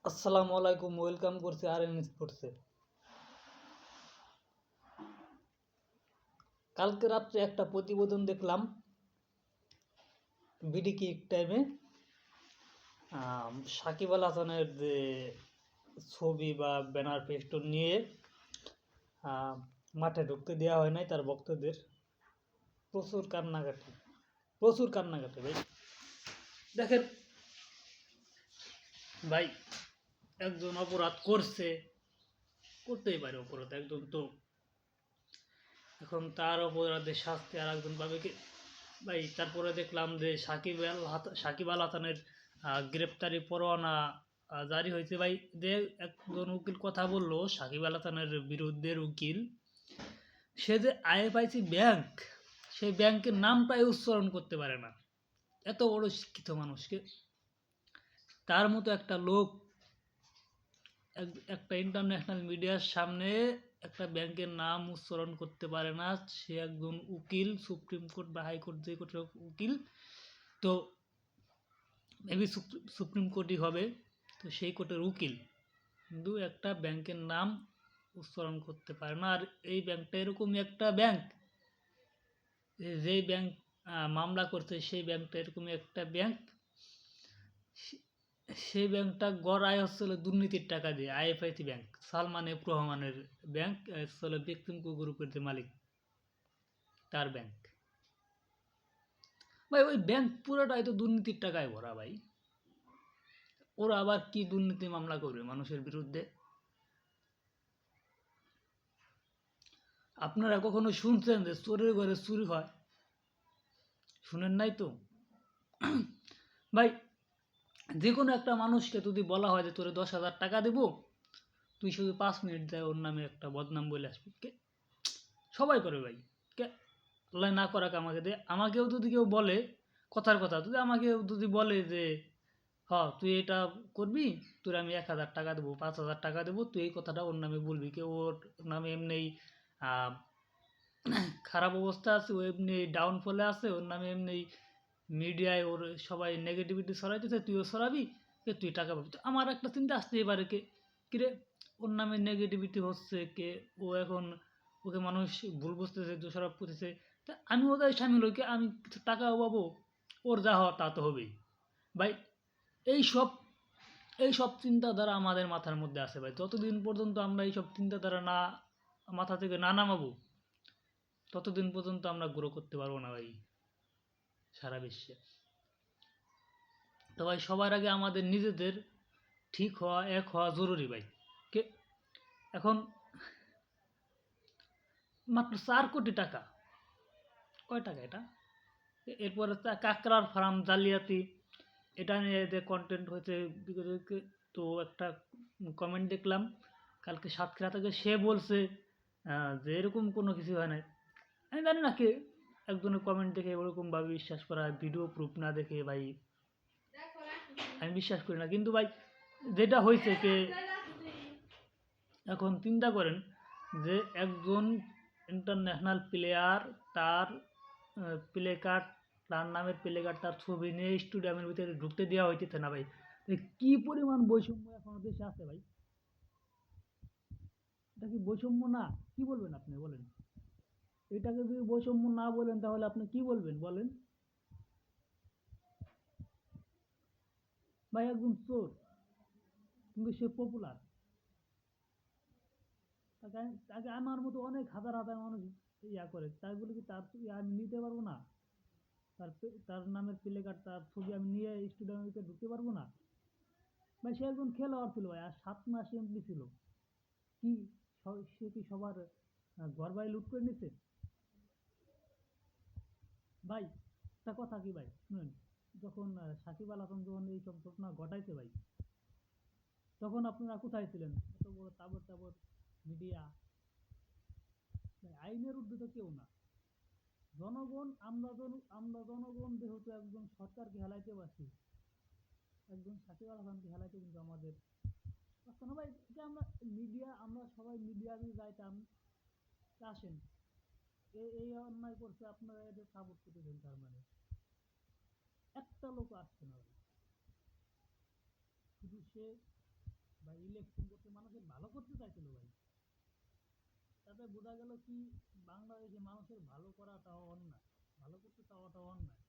আসসালামু আলাইকুম, ওয়েলকাম করছি আরএন স্পোর্টসে। কালকে রাত্রে একটা প্রতিবেদন দেখলাম বিডি কিক টাইমে। সাকিব আল হাসানের যে ছবি বা ব্যানার ফেস্টুন নিয়ে আহ, মাঠে ঢুকতে দেওয়া হয় নাই তার ভক্তদের। প্রচুর কান্নাকাটি, প্রচুর কান্নাকাটি ভাই। দেখেন ভাই, একজন অপরাধ করছে, করতেই পারে অপরাধ একজন, তো এখন তার অপরাধের শাস্তি আর একজন পাবে কি ভাই? তারপরে দেখলাম যে সাকিব আল হাসানের গ্রেপ্তারি পরোয়ানা জারি হয়েছে ভাই। যে একজন উকিল কথা বললো, সাকিব আল হাসানের বিরুদ্ধে উকিল, সে যে আইএফআইসি ব্যাংক, সেই ব্যাংকের নামটাই উচ্চারণ করতে পারে না। এত বড় শিক্ষিত মানুষকে, তার মতো একটা লোক একটা ইন্টারন্যাশনাল মিডিয়ার সামনে একটা ব্যাংকের নাম উচ্চারণ করতে পারে না। সে একজন উকিল, সুপ্রিম কোর্ট বা হাইকোর্ট, যে কোর্টের উকিল। তো মেবি সুপ্রিম কোর্টই হবে। তো সেই কোর্টের উকিল কিন্তু একটা ব্যাংকের নাম উচ্চারণ করতে পারে না। আর এই ব্যাংকটা এরকমই একটা ব্যাংক, যেই ব্যাংক মামলা করছে সেই ব্যাংকটা এরকমই একটা ব্যাংক। সেই ব্যাংকটা গড়ায় হচ্ছিল দুর্নীতির টাকা দিয়ে। আইএফআইসি ব্যাংক, সালমান এফ রহমানের ব্যাংক, হচ্ছিল বেক্সিমকো গ্রুপের যে মালিক, তার ব্যাংক। ভাই ওই ব্যাংক পুরোটাই তো দুর্নীতির টাকায় ভরা ভাই। ওরা আবার কি দুর্নীতি মামলা করবে মানুষের বিরুদ্ধে? আপনারা কখনো শুনছেন যে চোরের ঘরে চুরি হয়? শুনেন নাই তো ভাই। যে কোনো একটা মানুষকে যদি বলা হয় যে তোরে 10,000 টাকা দেবো, তুই শুধু 5 মিনিট দেয় ওর নামে একটা বদনাম বলে আসবি, কে? সবাই করে ভাই। কে? আল্লাহ না করাক আমাকে দে। আমাকেও যদি কেউ বলে, কথার কথা, যদি আমাকে যদি বলে যে তুই এটা করবি, তোর আমি 1,000 টাকা দেবো, 5,000 টাকা দেবো, তুই এই কথাটা ওর নামে বলবি, কে ওর নামে এমনি খারাপ অবস্থা আছে, ও এমনি ডাউনফলে আছে, ওর নামে এমনি মিডিয়ায় ওর সবাই নেগেটিভিটি ছড়াইতেছে, তুইও ছড়াবি, কে তুই টাকা পাবি। তো আমার একটা চিন্তা আসতেই পারে, কে কিরে ওর নামে নেগেটিভিটি হচ্ছে, কে ও এখন ওকে মানুষ ভুল বুঝতেছে, দোষারোপ করতেছে, তা আমি ওদের সামিল হই, কে আমি কিছু টাকাও পাবো, ওর যা হওয়া তা তো হবেই ভাই। এইসব এইসব চিন্তাধারা আমাদের মাথার মধ্যে আছে ভাই। যতদিন পর্যন্ত আমরা এইসব চিন্তাধারা না মাথা থেকে না নামাবো, ততদিন পর্যন্ত আমরা গ্রো করতে পারবো না ভাই সারা বিশ্বে। তো ভাই সবার আগে আমাদের নিজেদের ঠিক হওয়া, এক হওয়া জরুরি ভাই। কে এখন মাত্র 4 কোটি টাকা, কয় টাকা এটা? এরপরে কাঁকড়ার ফার্ম জালিয়াতি, এটা নিয়ে যে কন্টেন্ট হয়েছে তো একটা কমেন্ট দেখলাম কালকে সাতক্ষীরা থেকে, সে বলছে যে এরকম কোনো কিছু হয় নাই। আমি জানি না কে, একজনের কমেন্ট দেখে ওরকমভাবে বিশ্বাস করা, ভিডিও প্রুফ না দেখে ভাই আমি বিশ্বাস করি না। কিন্তু ভাই যেটা হয়েছে, কে এখন চিন্তা করেন যে একজন ইন্টারন্যাশনাল প্লেয়ার, তার প্লে কার্ড, তার নামের প্লে কার্ড, তার ছবি নিয়ে স্টেডিয়ামের ভিতরে ঢুকতে দেওয়া হইতেছে না ভাই। কি পরিমাণ বৈষম্য এখনো দেশে আছে ভাই! এটা কি বৈষম্য না? কি বলবেন আপনি, বলেন? এটাকে যদি বৈষম্য না বলেন তাহলে আপনি কি বলবেন বলেন? ভাই একজন চোর, কিন্তু সে পপুলার। তাকে তাকে আমার মতো অনেক হাজার হাজার মানুষ ইয়া করে, তাই বলে কি তার ছবি আমি নিতে পারবো না? তার নামের প্লে কার্ড, তার ছবি আমি নিয়ে স্টেডিয়ামের ভিতরে ঢুকতে পারবো না? ভাই সে একজন খেলোয়াড় ছিল ভাই, আর 7 মাস এমপি ছিল। কি সে কি সবার ঘর বাড়ি লুট করে নিচ্ছে ভাই? একটা কথা কি ভাই শুনেন, যখন সাকিব আল হাসান যখন এইসব ঘটনা ঘটাইছে ভাই, তখন আপনারা কোথায় ছিলেন? এত বড় তাবর তাবর মিডিয়া, আইনের ঊর্ধ্বে তো কেউ না। জনগণ, আমরা জনগণ যেহেতু একজন সরকারকে হেলাইতে পারছি, একজন সাকিব আল হাসানকে হেলাইতে কিন্তু আমাদের পারছে না ভাই। যে আমরা মিডিয়া, আমরা সবাই মিডিয়া দিয়ে যাইতাম, আসেন এই অন্যায় করছে, আপনারা এদের সাপোর্ট করতেছেন, তার মানে একটা লোক আসছে না ভাই। শুধু সে ভাই ইলেকশন করতে মানুষের ভালো করতে চাইছিল ভাই, তাতে বোঝা গেল কি বাংলাদেশে মানুষের ভালো করাটাও অন্যায়, ভালো করতে চাওয়াটাও অন্যায়।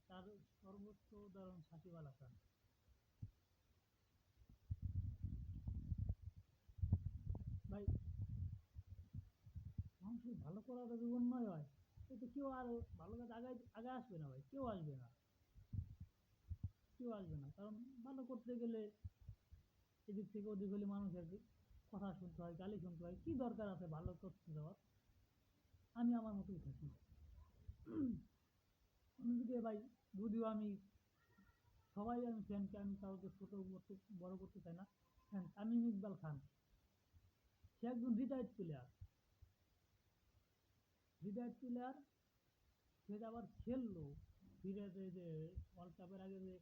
তার সর্বোচ্চ উদাহরণ সাকিব আল হাসান। ভাই মানুষের ভালো করাটা যদি অন্যায় হয়, এতে কেউ আর ভালো কাজ আগে আগে আসবে না ভাই, কেউ আসবে না, কেউ আসবে না। কারণ ভালো করতে গেলে এদিক থেকে ওদিক হলে মানুষের কথা শুনতে হয়, গালি শুনতে হয়, কি দরকার আছে ভালো করতে যাওয়ার? আমি আমার মতোই থাকি। অন্যদিকে ভাই, যদিও আমি সবাই, আমি ফ্যানকে আমি কাউকে ছোট করতে বড় করতে চাই না। ফ্যান তামিম ইকবাল খান, সে একজন রিটায়ার্ড প্লেয়ার, রিটায়ার্ড প্লেয়ার, সে যে আবার খেললো ফিরে যে ওয়ার্ল্ড কাপের আগে যে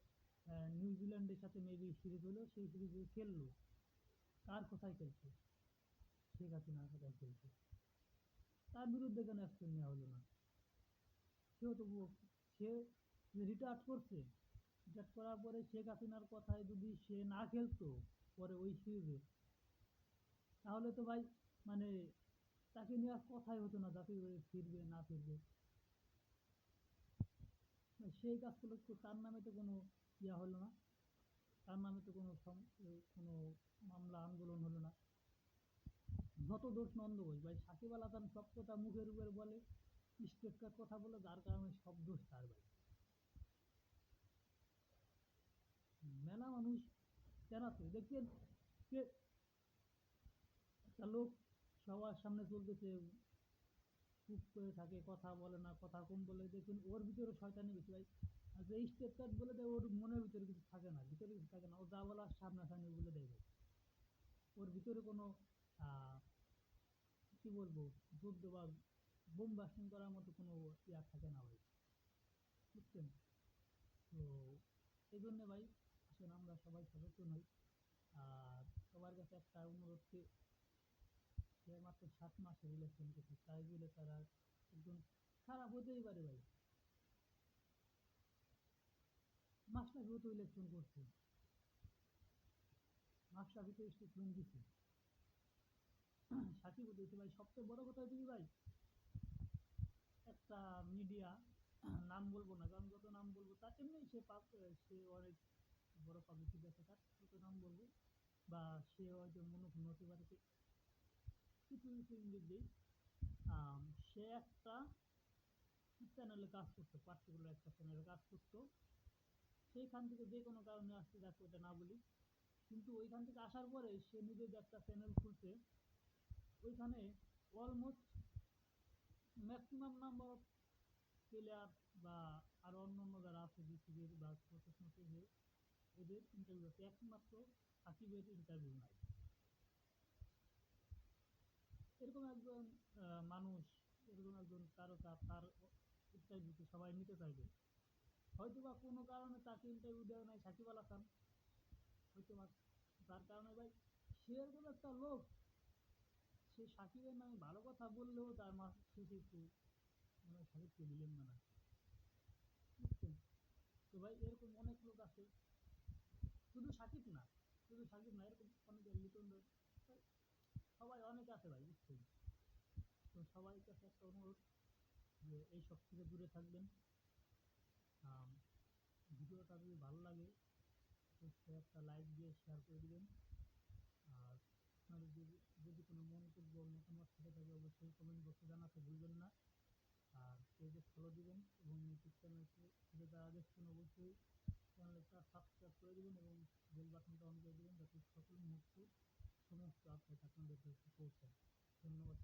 নিউজিল্যান্ডের সাথে মেবি সিরিজ হলো, সেই সিরিজে খেললো, কার কোথায় খেলছে? শেখ হাসিনার কোথায় খেলছে? তার বিরুদ্ধে কেন অ্যাকশন নেওয়া হলো না? সেও তো সে রিটায়ার্ড করছে, রিটায়ার্ড করার পরে শেখ হাসিনার কথায় যদি সে না খেলতো পরে ওই সিরিজে, তাহলে তো ভাই মানে তাকে নিয়ে আর কথাই হতো না, যাতে ফিরবে না ফিরবে। সেই কাজ করলে তো তার নামে তো কোনো ইয়া হলো না, তার নামে তো কোনো মামলা আন্দোলন হলো না। যত দোষ নন্দ ঘোষ ভাই, সাকিব আল হাসান সব কথা মুখের উপর বলে, স্টেট কাট কথা বলে, যার কারণে সব দোষ তার ভাই। মেলা মানুষ চেনাচ্ছে দেখছেন, যে একটা লোক সবার সামনে চলতেছে, চুপ করে থাকে, কথা বলে না, কথা কম বলে, দেখুন ওর ভিতরে শয়তানি বেশি ভাই। আর যে স্টেট কার্ড বলে দেয়, ওর মনের ভিতরে কিছু থাকে না, ভিতরে কিছু থাকে না, ও যা বলার সামনাসামনি বলে দেয় ভাই। ওর ভিতরে কোনো আহ কি বলবো, যুদ্ধ বা বোম বাস্টিং করার মতো কোনো ইয়া থাকে না ভাই, বুঝছেন? তো এই জন্য ভাই, আসলে আমরা সবাই সচেতন হই। আর সবার কাছে একটা অনুরোধ, সে মাত্র 7 মাসের ইলেকশন করছে, তাই বলে তারা একজন খারাপ হতেই পারে ভাই। মাশরাফিও তো ইলেকশন করছে, মাশরাফি তো স্টেটমেন্ট দিচ্ছে, সাকিবও দিয়েছে ভাই। সবচেয়ে বড় কথা হচ্ছে কি ভাই, একটা মিডিয়া, নাম বলবো না, কারণ যত নাম বলবো তার এমনি সে অনেক বড় পাবলিসিটি আছে, তার তত নাম বলবো, বা সে হয়তো মনোক্ষুণ্ণ হতে পারে, কিছু কিছু ইঙ্গিত দিই। সে একটা চ্যানেলে কাজ করতো, পার্টিকুলার একটা চ্যানেলে কাজ করতো, সেইখান থেকে যে কোনো কারণে আসতে, যাকে ওটা না বলি, কিন্তু ওইখান থেকে আসার পরে সে নিজের যে একটা চ্যানেল খুলছে, ওইখানে almost maximum number of player বা আরো অন্যান্য যারা আছে বিসিবির বা প্রফেশনাল পেজে, এদের ইন্টারভিউ আছে, একমাত্র সাকিবের ইন্টারভিউ নাই। এরকম একজন মানুষ, এরকম একজন তারকা, তার ইন্টারভিউতে সবাই নিতে চাইবে, হয়তো বা কোনো কারণে তাকে ইন্টারভিউ দেওয়া নাই সাকিব আল হাসান, হয়তো বা তার কারণে ভাই, সে এরকম একটা লোক, সে সাকিবের নামে ভালো কথা বললেও তার মাস শেষে একটু মানে সাকিবকে দিলেন না, বুঝছেন? তো ভাই এরকম অনেক লোক আছে, শুধু সাকিব না, শুধু সাকিব না, এরকম অনেকে লিটন ভাই, সবাই অনেকে আছে ভাই, বুঝছেন? তো সবার কাছে একটা অনুরোধ, যে এই সব থেকে দূরে থাকবেন। আম, ভিডিওটা যদি ভালো লাগে অবশ্যই একটা লাইক দিয়ে শেয়ার করে দিবেন। আর আপনাদের যদি কোনো মন্তব্য মতামত থেকে থাকে, অবশ্যই কমেন্ট বক্সে জানাতে ভুলবেন না। আর পেজে ফলো দিবেন, এবং ইউটিউব চ্যানেল থেকে যারা দেখছেন অবশ্যই চ্যানেলটা সাবস্ক্রাইব করে দিবেন, এবং বেল বাটনটা অন করে দিবেন, যাতে সকল মুহূর্তে সমস্ত আপডেট আপনাদের কাছে পৌঁছায়। ধন্যবাদ।